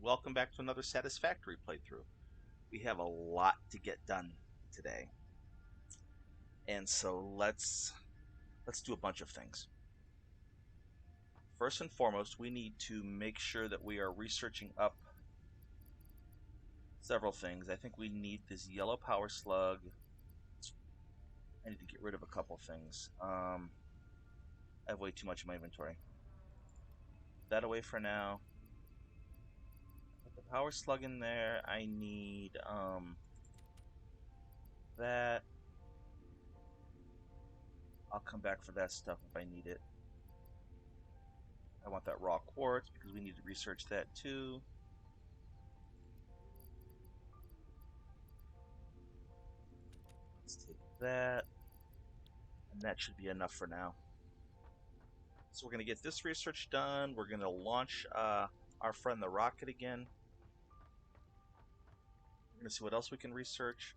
welcome back to another Satisfactory playthrough. We have a lot to get done today, and so let's do a bunch of things. First and foremost, we need to make sure that we are researching up several things. I think we need this yellow power slug. I need to get rid of a couple things. I have way too much in my inventory. Put that away for now. Put the power slug in there. I need that. I'll come back for that stuff if I need it. I want that raw quartz because we need to research that too. Let's take that. And that should be enough for now. So we're going to get this research done. We're going to launch our friend the rocket again. We're going to see what else we can research.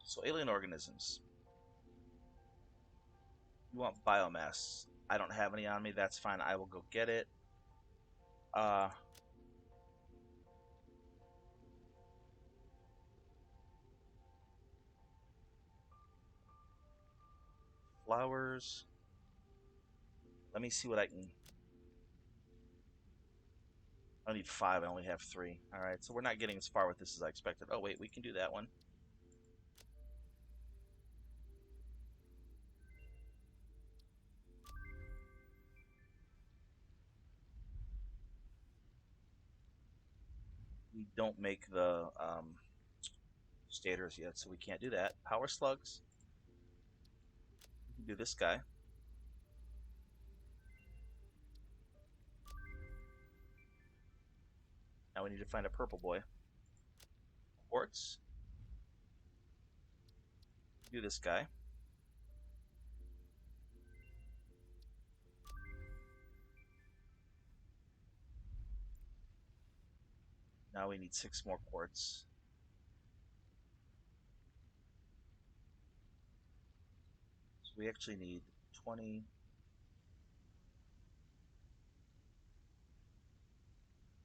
So alien organisms. You want biomass. I don't have any on me. That's fine. I will go get it. Flowers. Let me see what I can... I need 5. I only have 3. Alright, so we're not getting as far with this as I expected. Oh, wait. We can do that one. We don't make the stators yet, so we can't do that. Power slugs. We can do this guy. Now we need to find a purple boy. Quartz. Do this guy. Now we need 6 more quartz. So we actually need 20.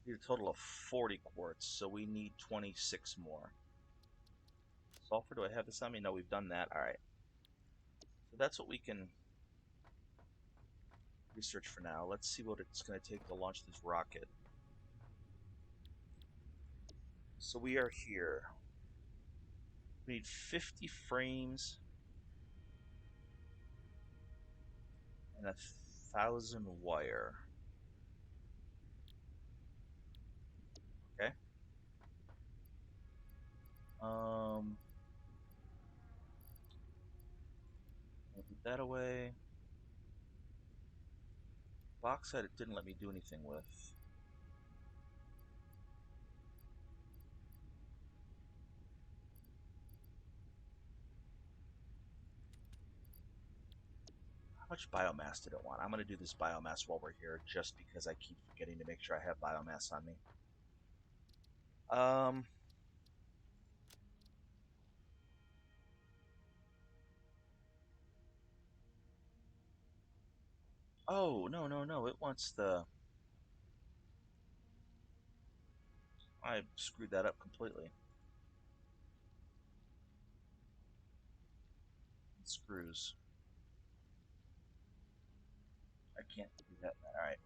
We need a total of 40 quartz, so we need 26 more. Sulfur, do I have this on me? No, we've done that. Alright. So that's what we can research for now. Let's see what it's going to take to launch this rocket. So we are here. We need 50 frames and 1,000 wire. Okay. I'll put that away. Bauxite it didn't let me do anything with. How much biomass did it want? I'm going to do this biomass while we're here, just because I keep forgetting to make sure I have biomass on me. Oh, no, no, no. It wants the... I screwed that up completely. It screws. I can't do that. Alright.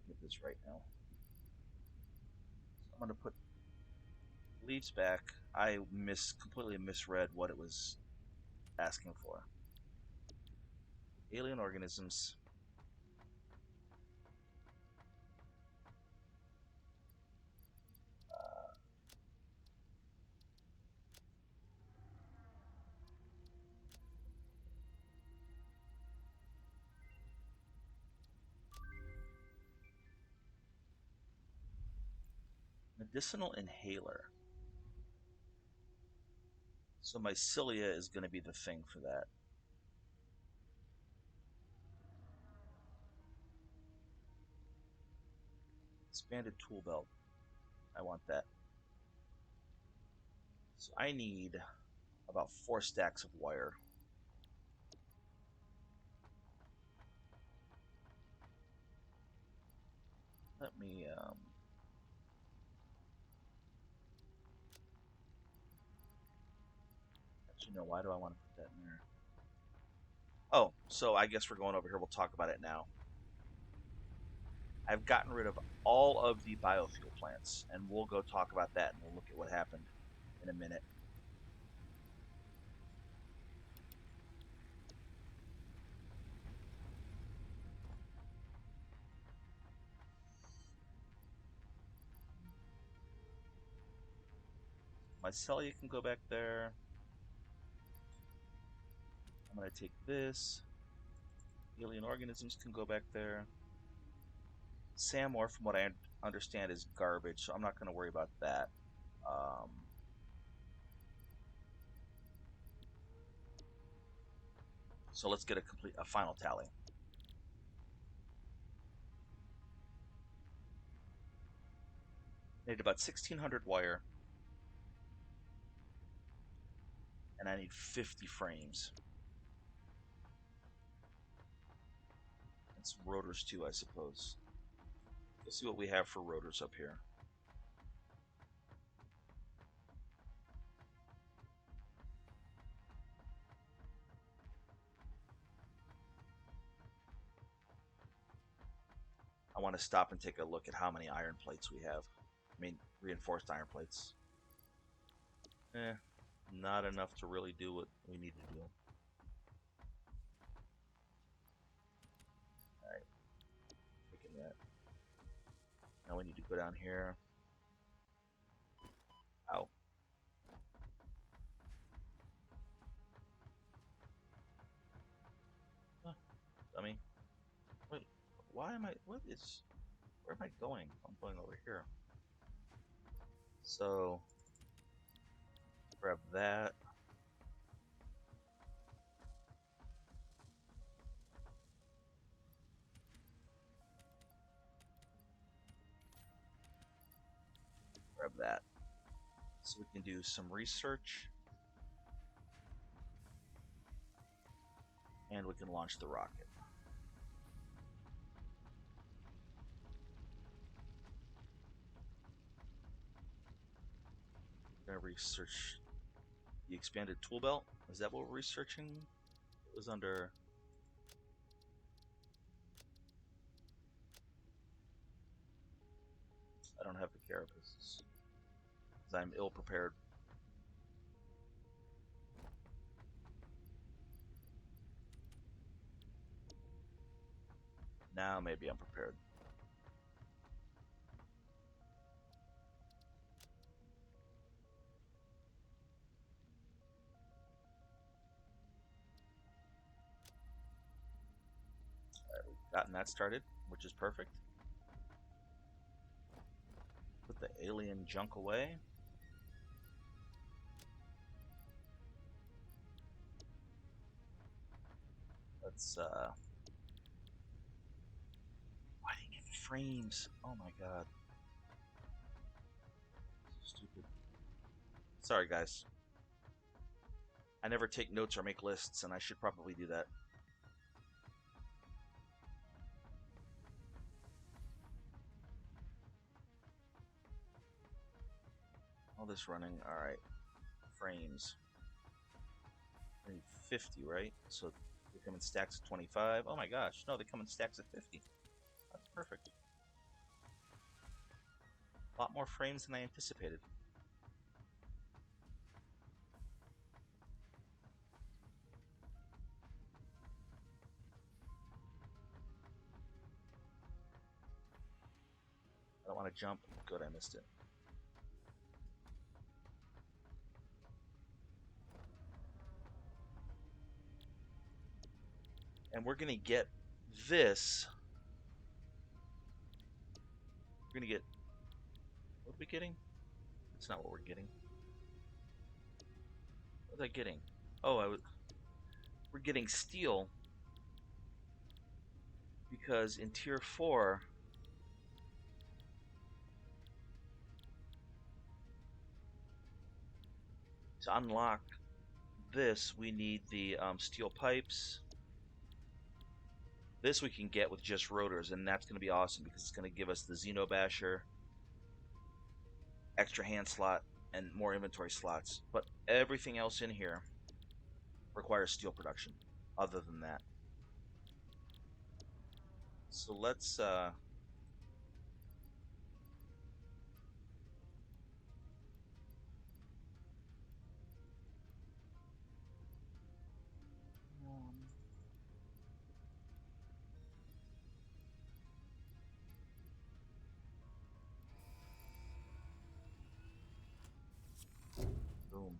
Get this right now. So I'm going to put leaves back. I completely misread what it was asking for. Alien organisms. Medicinal inhaler. So mycelia is going to be the thing for that. Expanded tool belt. I want that. So I need about 4 stacks of wire. Let me actually no, why do I want to put that in there? Oh, so I guess we're going over here. We'll talk about it now. I've gotten rid of all of the biofuel plants, and we'll go talk about that, and we'll look at what happened in a minute. Mycelia can go back there. I'm going to take this. Alien organisms can go back there. Samor, from what I understand, is garbage, so I'm not going to worry about that. So let's get a final tally. I need about 1,600 wire, and I need 50 frames. And some rotors too, I suppose. Let's see what we have for rotors up here. I want to stop and take a look at how many iron plates we have. I mean, reinforced iron plates. Not enough to really do what we need to do. Alright. Taking that. Now we need to go down here. Ow. Dummy. Wait, why am I... What is... Where am I going? I'm going over here. So... Grab that. Grab that. So we can do some research. And we can launch the rocket. We're gonna research the expanded tool belt. Is that what we're researching? It was under... I don't have the carapaces, because I'm ill prepared. Now maybe I'm prepared. Alright, we've gotten that started, which is perfect. Put the alien junk away. Let's why didn't get frames? Oh my god. So stupid. Sorry guys. I never take notes or make lists, and I should probably do that. All this running, alright. Frames. I need 50, right? So they come in stacks of 25. Oh my gosh, no, they come in stacks of 50. That's perfect. A lot more frames than I anticipated. I don't want to jump. Good, I missed it. And we're gonna get this. We're gonna get... What are we getting? That's not what we're getting. What was I getting? Oh, we're getting steel. Because in tier 4... To unlock this, we need the steel pipes. This we can get with just rotors, and that's going to be awesome because it's going to give us the Xeno Basher, extra hand slot, and more inventory slots. But everything else in here requires steel production other than that. So let's boom.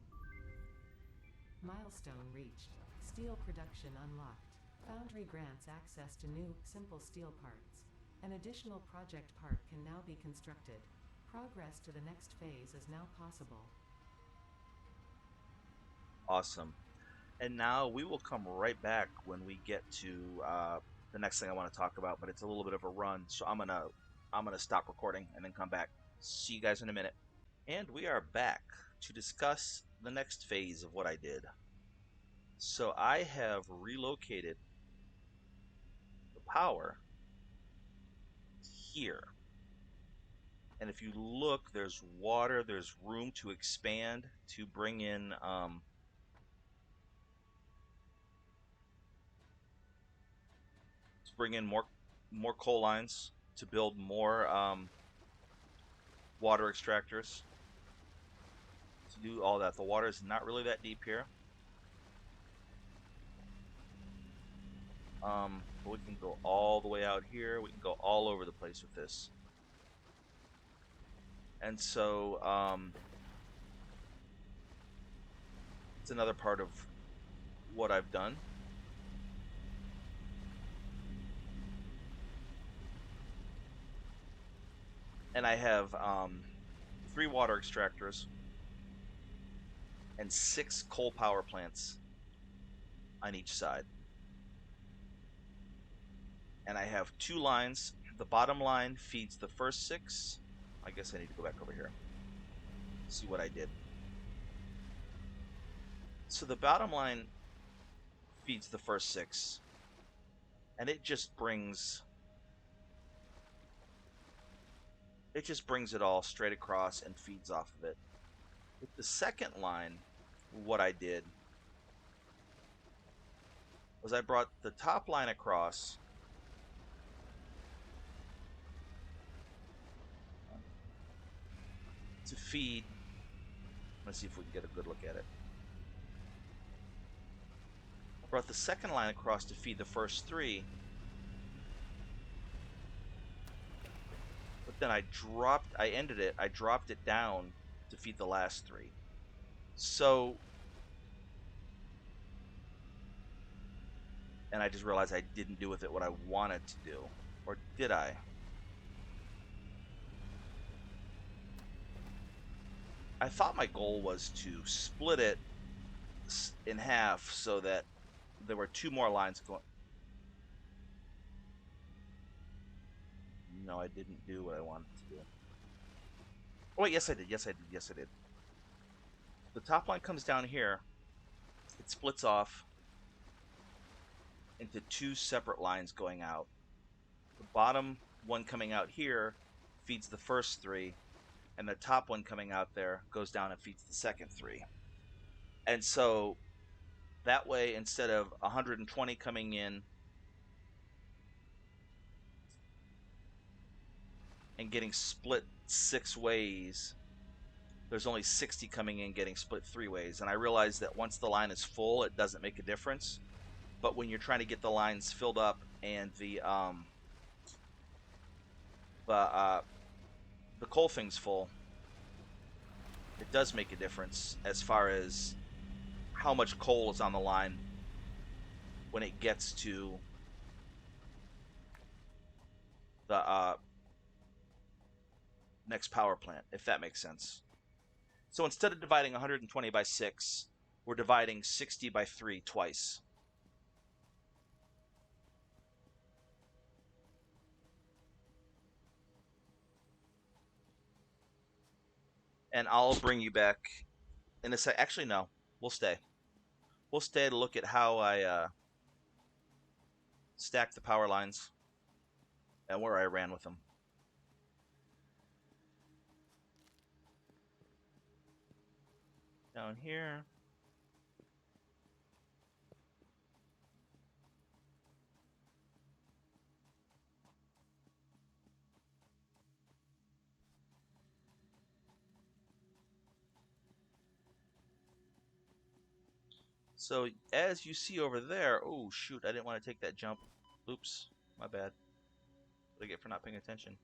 Milestone reached. Steel production unlocked. Foundry grants access to new, simple steel parts. An additional project part can now be constructed. Progress to the next phase is now possible. Awesome. And now we will come right back when we get to the next thing I want to talk about, but it's a little bit of a run, so I'm gonna stop recording and then come back. See you guys in a minute. And we are back to discuss the next phase of what I did. So I have relocated the power here. And if you look, there's water, there's room to expand to bring in more coal lines, to build more water extractors, to do all that. The water is not really that deep here. But we can go all the way out here. We can go all over the place with this. And so it's another part of what I've done. And I have 3 water extractors and 6 coal power plants on each side. And I have 2 lines. The bottom line feeds the first 6. I guess I need to go back over here. See what I did. So the bottom line feeds the first 6. And it just brings it all straight across and feeds off of it. With the second line, what I did was I brought the top line across to feed. Let's see if we can get a good look at it. I brought the second line across to feed the first 3. But then I dropped it down to feed the last 3. So, and I just realized I didn't do with it what I wanted to do. Or did I? I thought my goal was to split it in half so that there were 2 more lines going. No, I didn't do what I wanted to do. Oh wait, yes I did. Yes I did. The top line comes down here. It splits off into 2 separate lines going out. The bottom one coming out here feeds the first 3, and the top one coming out there goes down and feeds the second 3. And so that way, instead of 120 coming in and getting split 6 ways, there's only 60 coming in getting split 3 ways. And I realized that once the line is full, it doesn't make a difference. But when you're trying to get the lines filled up and the coal thing's full, it does make a difference as far as how much coal is on the line when it gets to the next power plant, if that makes sense. So instead of dividing 120 by 6, we're dividing 60 by 3 twice. And I'll bring you back in a sec. Actually, no, we'll stay. We'll stay to look at how I stack the power lines and where I ran with them. Down here. So as you see over there, oh shoot, I didn't want to take that jump. Oops, my bad. What I get for not paying attention.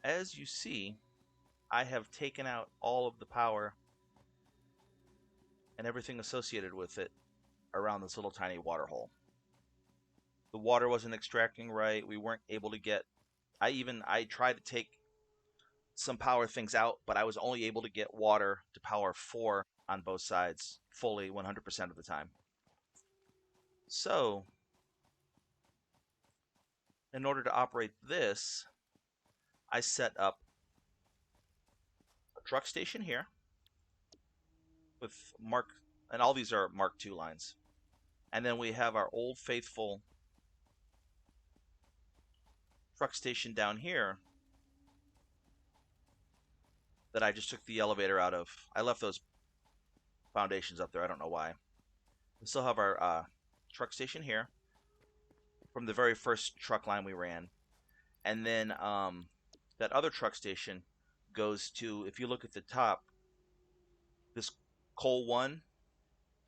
As you see, I have taken out all of the power and everything associated with it around this little tiny water hole. The water wasn't extracting right. We weren't able to get. I tried to take some power things out, but I was only able to get water to power 4 on both sides fully 100% of the time. So, in order to operate this, I set up a truck station here with and all these are Mark II lines. And then we have our old faithful truck station down here that I just took the elevator out of. I left those foundations up there. I don't know why. We still have our truck station here from the very first truck line we ran. And then that other truck station goes to, if you look at the top, this coal 1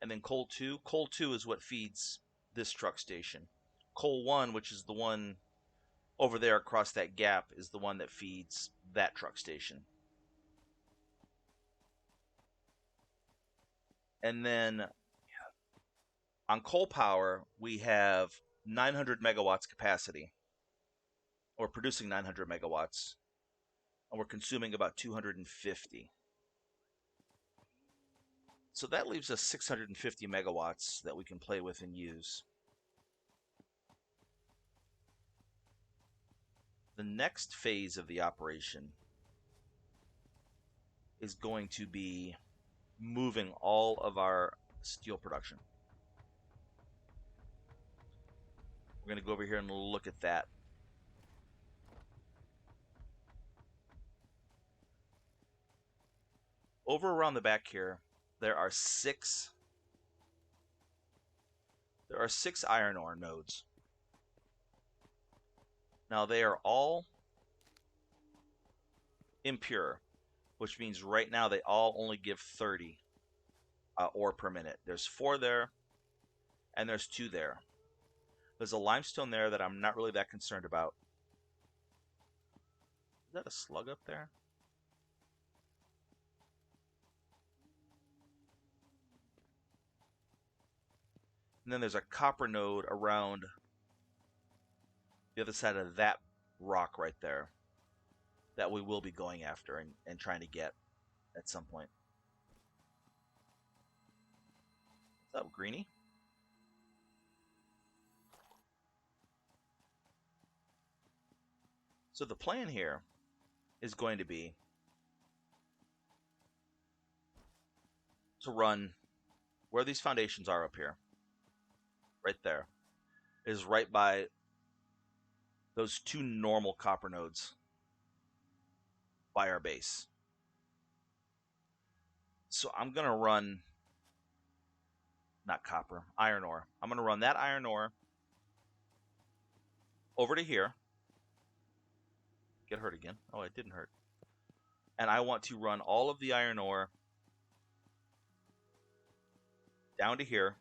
and then coal 2. Coal 2 is what feeds this truck station. Coal 1, which is the one over there across that gap, is the one that feeds that truck station. And then on coal power, we have 900 megawatts capacity. We're producing 900 megawatts, and we're consuming about 250. So that leaves us 650 megawatts that we can play with and use. The next phase of the operation is going to be moving all of our steel production. We're going to go over here and look at that. Over around the back here, there are six iron ore nodes. Now they are all impure, which means right now they all only give 30 ore per minute. There's 4 there, and there's 2 there. There's a limestone there that I'm not really that concerned about. Is that a slug up there? And then there's a copper node around the other side of that rock right there that we will be going after and trying to get at some point. What's up, Greenie? So the plan here is going to be to run where these foundations are up here. Right there is right by those 2 normal copper nodes by our base. So I'm going to run, not copper, iron ore. I'm going to run that iron ore over to here. Get hurt again. Oh, it didn't hurt. And I want to run all of the iron ore down to here.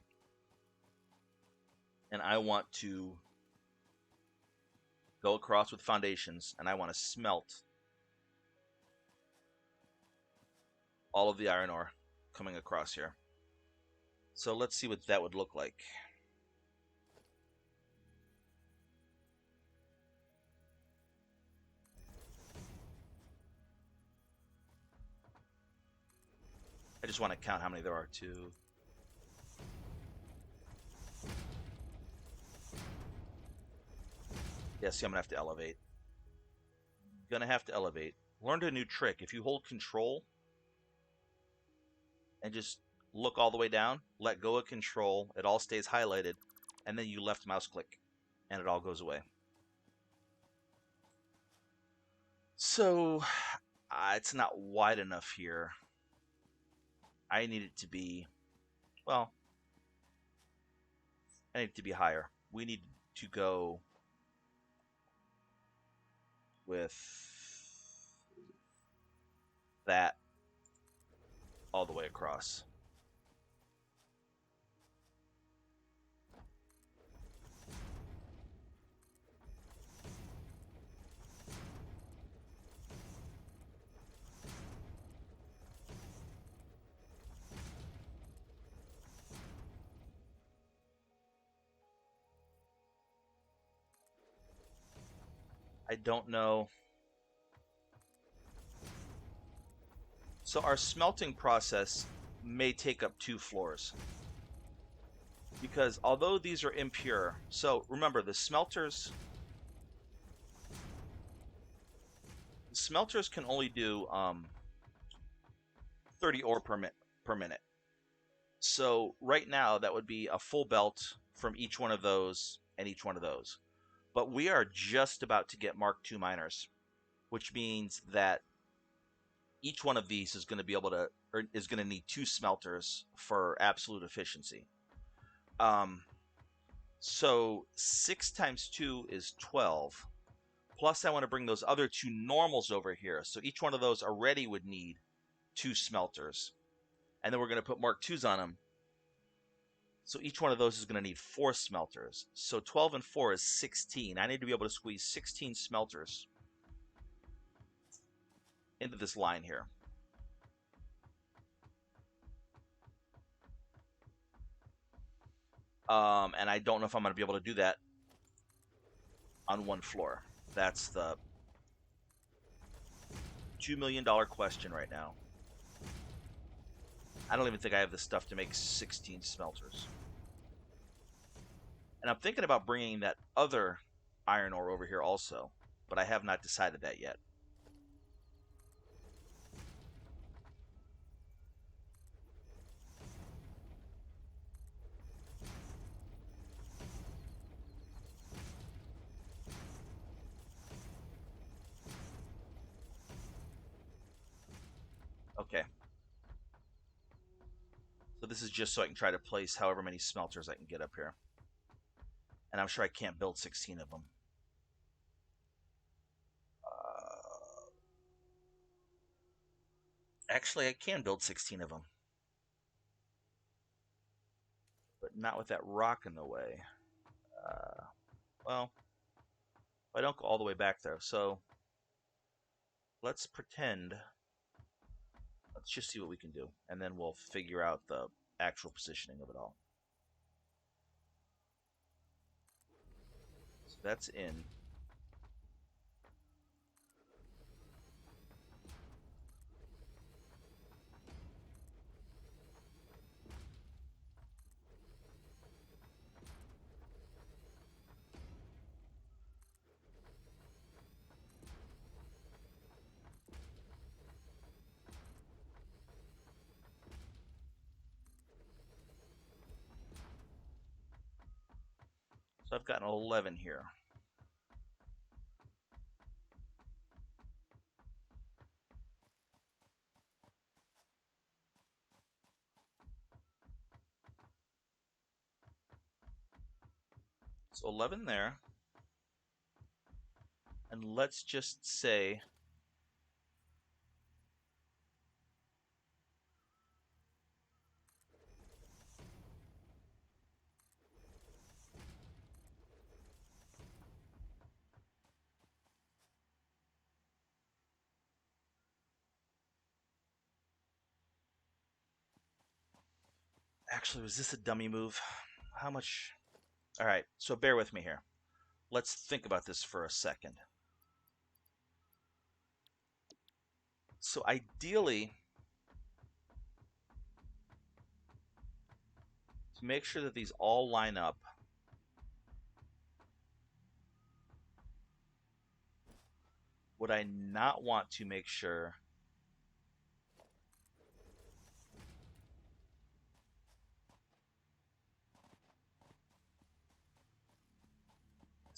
And I want to go across with foundations, and I want to smelt all of the iron ore coming across here. So let's see what that would look like. I just want to count how many there are. 2. Yeah, see, I'm going to have to elevate. Gonna have to elevate. Learned a new trick. If you hold control and just look all the way down, let go of control, it all stays highlighted, and then you left mouse click. and it all goes away. So it's not wide enough here. I need it to be, well, I need it to be higher. We need to go with that all the way across. I don't know. So our smelting process may take up 2 floors. Because although these are impure, so remember the smelters can only do 30 ore per minute. So right now that would be a full belt from each one of those and each one of those. But we are just about to get Mark II miners, which means that each one of these is going to be able to, or is going to need 2 smelters for absolute efficiency. So 6 times 2 is 12. Plus I want to bring those other 2 normals over here. So each one of those already would need 2 smelters. And then we're going to put Mark IIs on them. So each one of those is going to need 4 smelters. So 12 and 4 is 16. I need to be able to squeeze 16 smelters into this line here. And I don't know if I'm going to be able to do that on one floor. That's the $2 million question right now. I don't even think I have the stuff to make 16 smelters. And I'm thinking about bringing that other iron ore over here also, but I have not decided that yet. Okay. So this is just so I can try to place however many smelters I can get up here. And I'm sure I can't build 16 of them. Actually, I can build 16 of them. But not with that rock in the way. Well, I don't go all the way back there. So let's pretend. Let's just see what we can do. And then we'll figure out the actual positioning of it all. So that's in. So I've got an 11 here. So 11 there. And let's just say actually, was this a dummy move? How much? All right, so bear with me here. Let's think about this for a second. So ideally, to make sure that these all line up, would I not want to make sure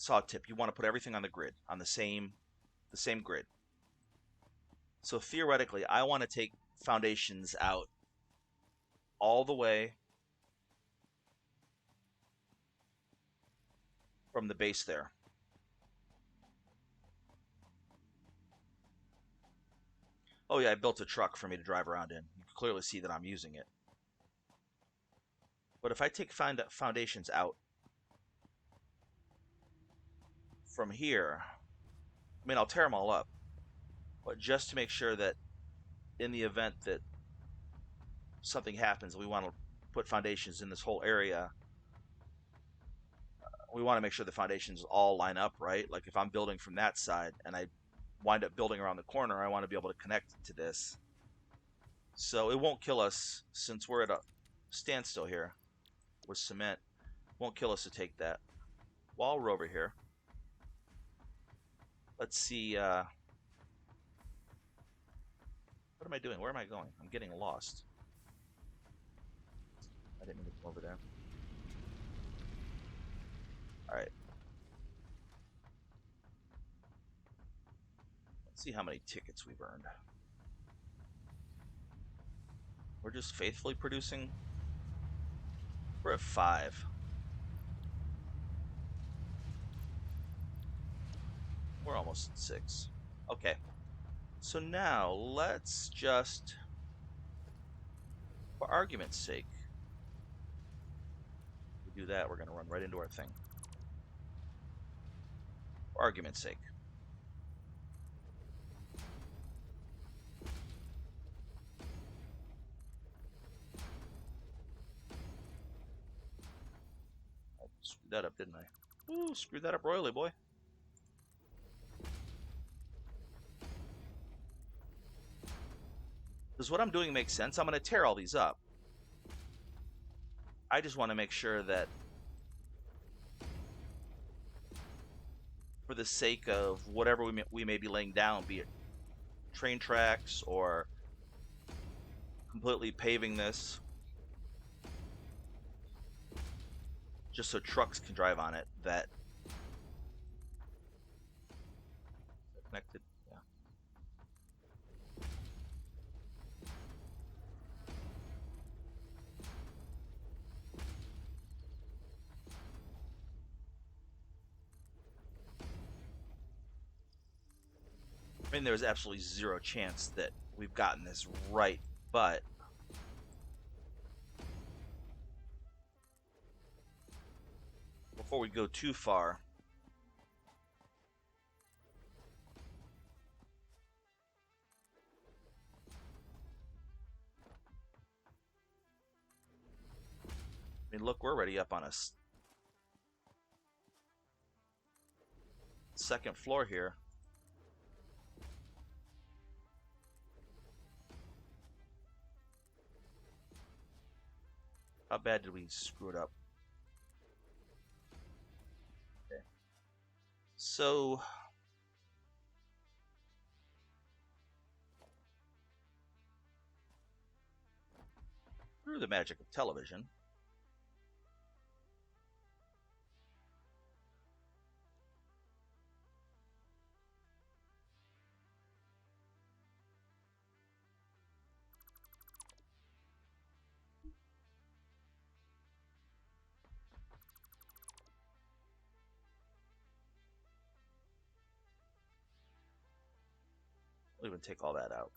saw tip. You want to put everything on the grid, on the same grid. So theoretically, I want to take foundations out all the way from the base there. Oh yeah, I built a truck for me to drive around in. You can clearly see that I'm using it. But if I take foundations out from here, I mean, I'll tear them all up, but just to make sure that in the event that something happens, we want to put foundations in this whole area. We want to make sure the foundations all line up, right? Like if I'm building from that side and I wind up building around the corner, I want to be able to connect to this. So it won't kill us since we're at a standstill here with cement. Won't kill us to take that. While we're over here, let's see. What am I doing? Where am I going? I'm getting lost. I didn't mean to come over there. All right. Let's see how many tickets we've earned. We're just faithfully producing. We're at 5. We're almost at 6. Okay. So now let's just, for argument's sake, if we do that, we're going to run right into our thing. For argument's sake. I screwed that up, didn't I? Ooh, screwed that up royally, boy. Does what I'm doing make sense? I'm going to tear all these up. I just want to make sure that for the sake of whatever we may be laying down, be it train tracks or completely paving this, just so trucks can drive on it, that connected. Yeah. I mean, there's absolutely zero chance that we've gotten this right, but before we go too far, I mean, look, we're already up on a second floor here. How bad did we screw it up? Okay. So through the magic of television, we'll even take all that out.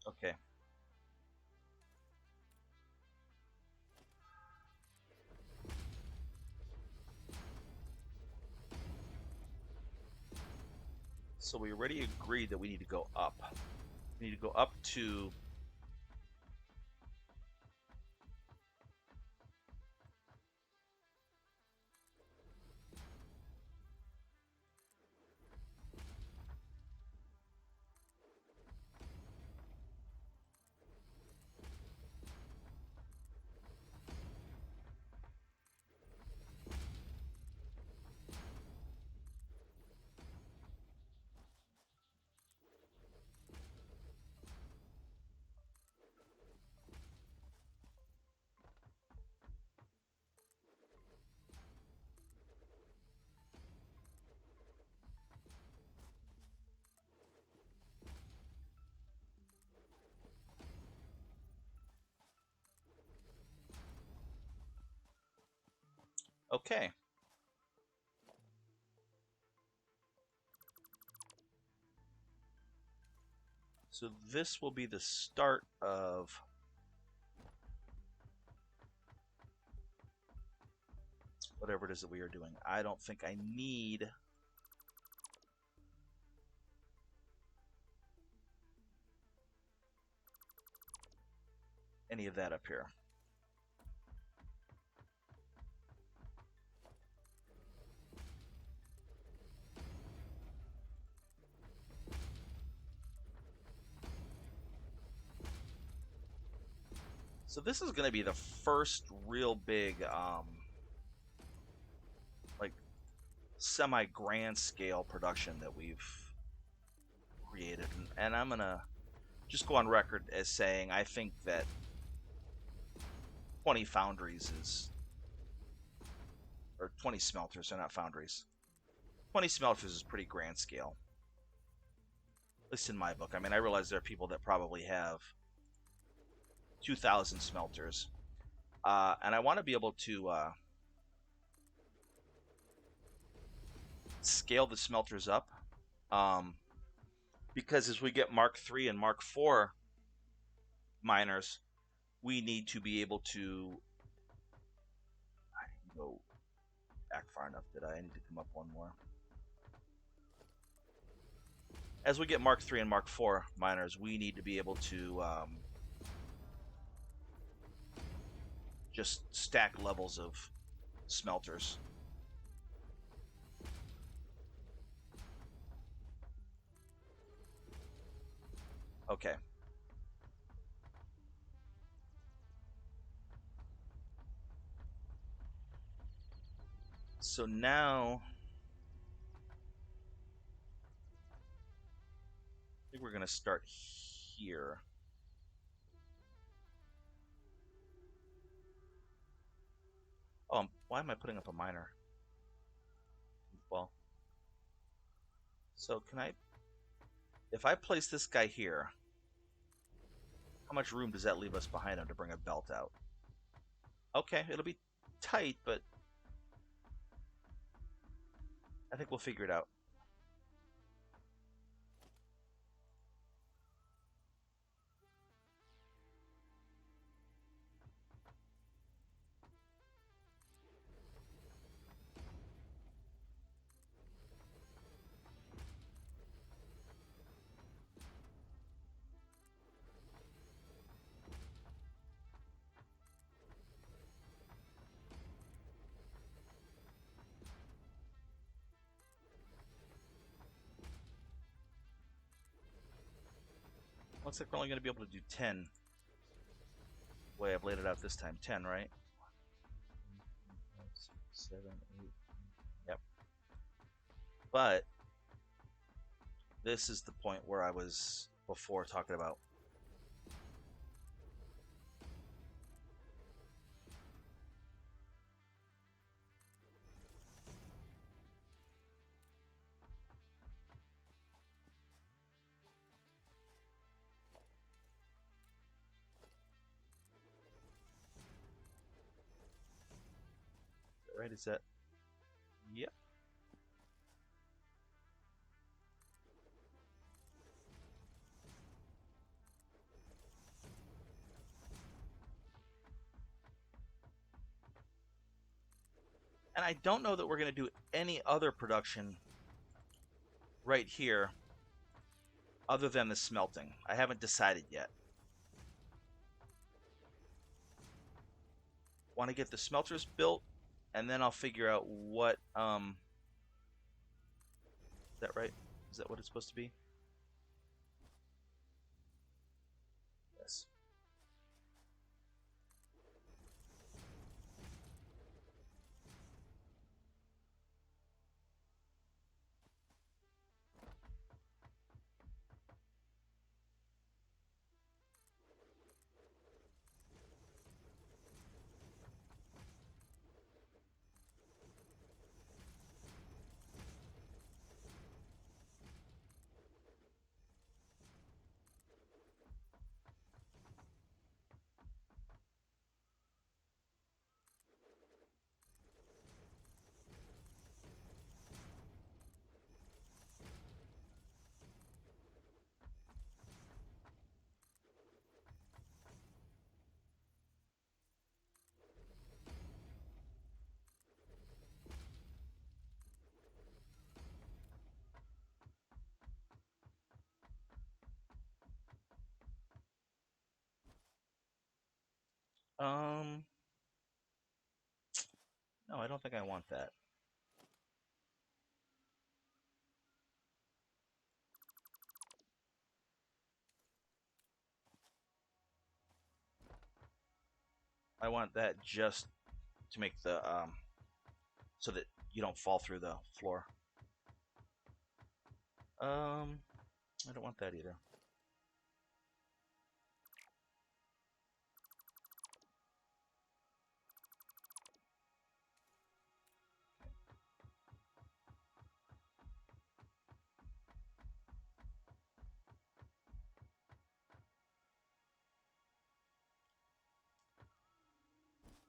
Okay. So we already agreed that we need to go up. We need to go up to Okay. So this will be the start of whatever it is that we are doing. I don't think I need any of that up here. So this is going to be the first real big, like, semi-grand scale production that we've created. And I'm going to just go on record as saying I think that 20 foundries is, or 20 smelters, they're not foundries. 20 smelters is pretty grand scale, at least in my book. I mean, I realize there are people that probably have 2,000 smelters, and I want to be able to scale the smelters up, because as we get Mark III and Mark IV miners, we need to be able to. I didn't go back far enough, did I? I need to come up one more. As we get Mark III and Mark IV miners, we need to be able to just stack levels of smelters. Okay. So now I think we're going to start here. Oh, why am I putting up a miner? Well, so can I, if I place this guy here, how much room does that leave us behind him to bring a belt out? Okay, it'll be tight, but I think we'll figure it out. Looks like we're only going to be able to do 10. The way I've laid it out this time, 10, right? 7, 8. Yep. But this is the point where I was before talking about. Right? Is that? Yep. And I don't know that we're going to do any other production right here other than the smelting. I haven't decided yet. Want to get the smelters built, and then I'll figure out what. Is that right? Is that what it's supposed to be? Yes. No, I don't think I want that. I want that just to make the so that you don't fall through the floor. I don't want that either.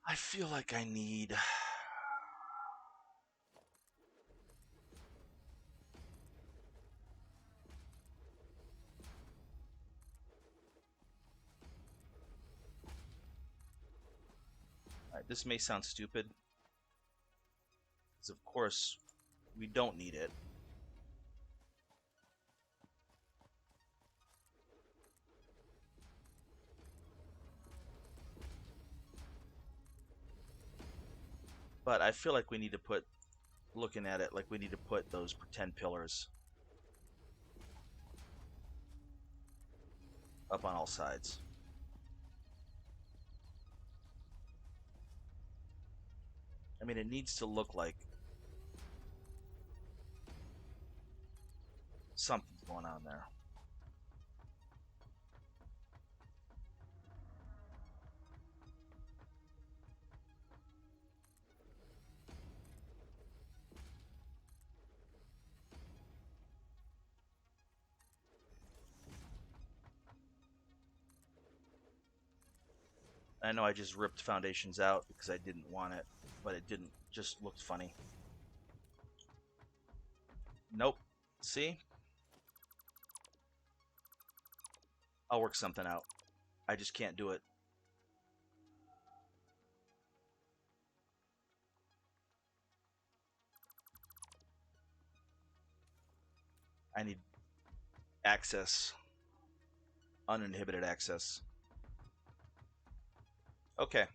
I feel like I need. Alright, this may sound stupid, because of course we don't need it. But I feel like we need to put, looking at it, like we need to put those pretend pillars up on all sides. I mean, it needs to look like something's going on there. I know I just ripped foundations out because I didn't want it, but it didn't, just looked funny. Nope. See? I'll work something out. I just can't do it. I need access. Uninhibited access. Okay.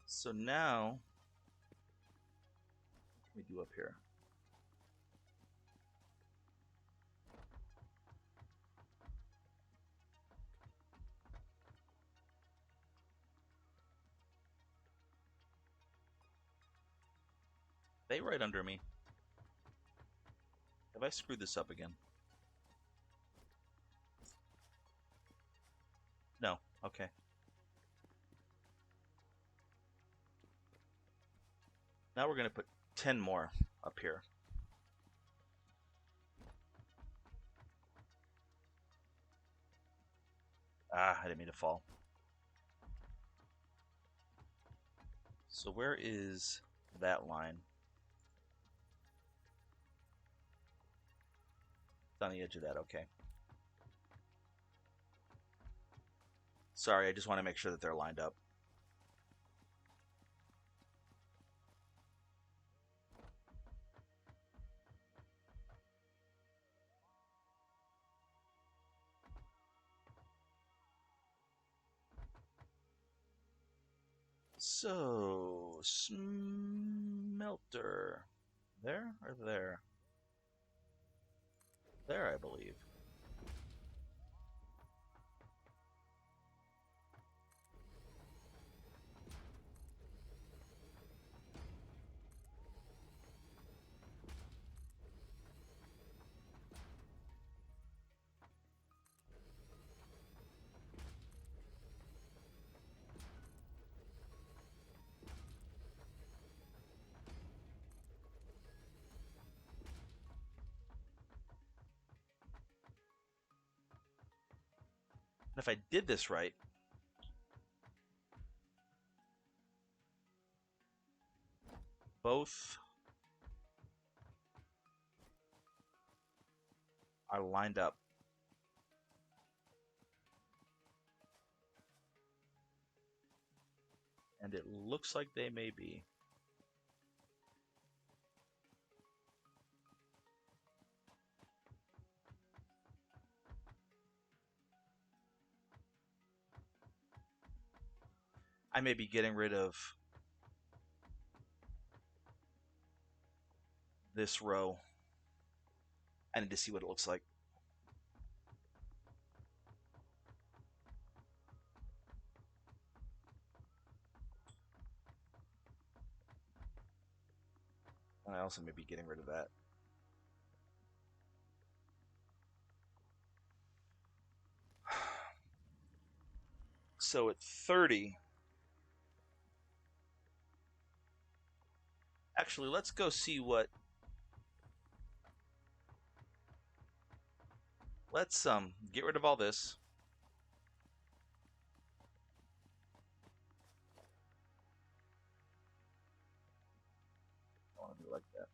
So now, what can we do up here? They right under me. Have I screwed this up again? No. Okay. Now we're going to put 10 more up here. Ah, I didn't mean to fall. So where is that line? It's on the edge of that, okay. Sorry, I just want to make sure that they're lined up. So, smelter. There or there? There, I believe. And if I did this right, both are lined up. And it looks like they may be. I may be getting rid of this row. I need to see what it looks like. I also may be getting rid of that. So at 30, actually, let's go see what. Let's get rid of all this. I want to do it like that.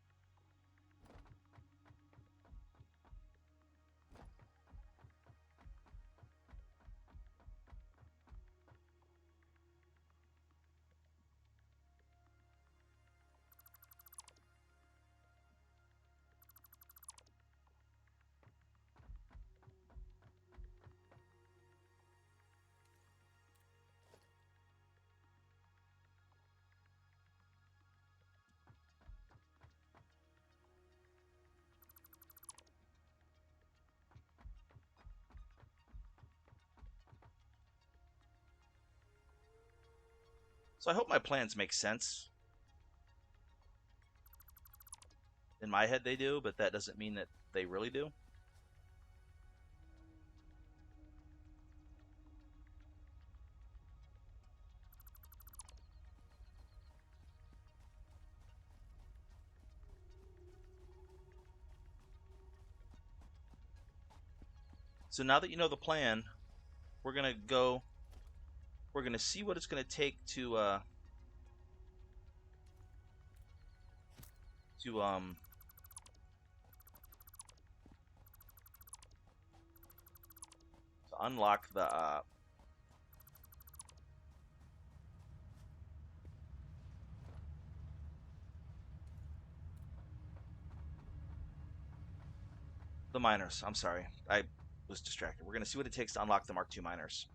So I hope my plans make sense. In my head they do, but that doesn't mean that they really do. So now that you know the plan, we're gonna go. We're gonna see what it's gonna take to unlock the miners. I'm sorry, I was distracted. We're gonna see what it takes to unlock the Mark II miners.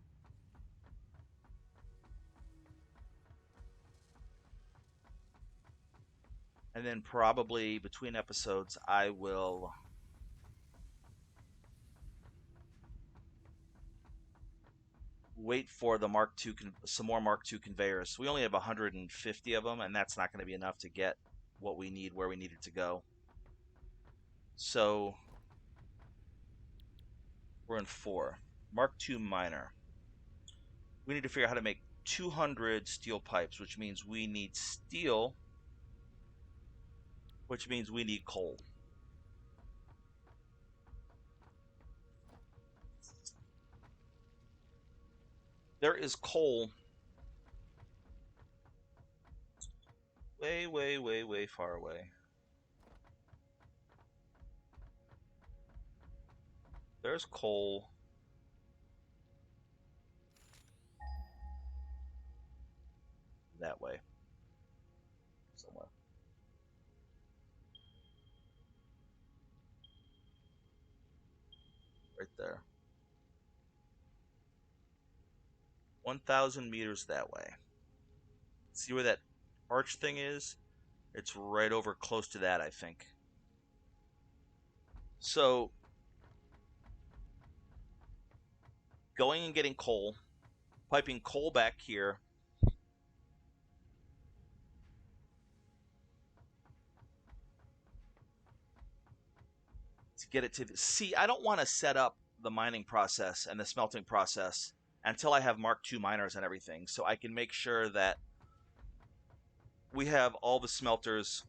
And then probably between episodes, I will wait for the Mark II, some more Mark II conveyors. We only have 150 of them, and that's not going to be enough to get what we need where we need it to go. So we're in 4. Mark II miner. We need to figure out how to make 200 steel pipes, which means we need steel, which means we need coal. There is coal way, way, way, way far away. There's coal that way somewhere. Right there. 1,000 meters that way. See where that arch thing is? It's right over close to that, I think. So going and getting coal, piping coal back here. To get it to see, I don't want to set up the mining process and the smelting process until I have Mark II miners and everything, so I can make sure that we have all the smelters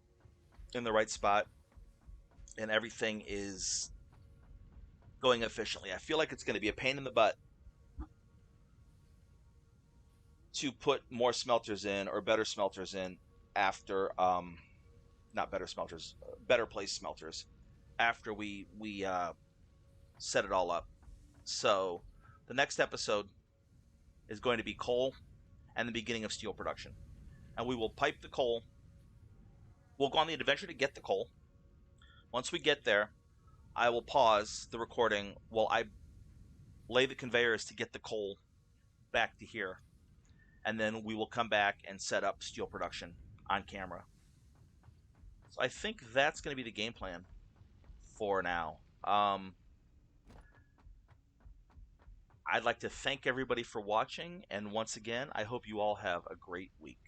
in the right spot and everything is going efficiently. I feel like it's going to be a pain in the butt to put more smelters in or better smelters in after not better smelters, better place smelters after we set it all up. So the next episode is going to be coal and the beginning of steel production, and we will pipe the coal. We'll go on the adventure to get the coal. Once we get there, I will pause the recording while I lay the conveyors to get the coal back to here, and then we will come back and set up steel production on camera. So I think that's going to be the game plan for now. I'd like to thank everybody for watching, and once again, I hope you all have a great week.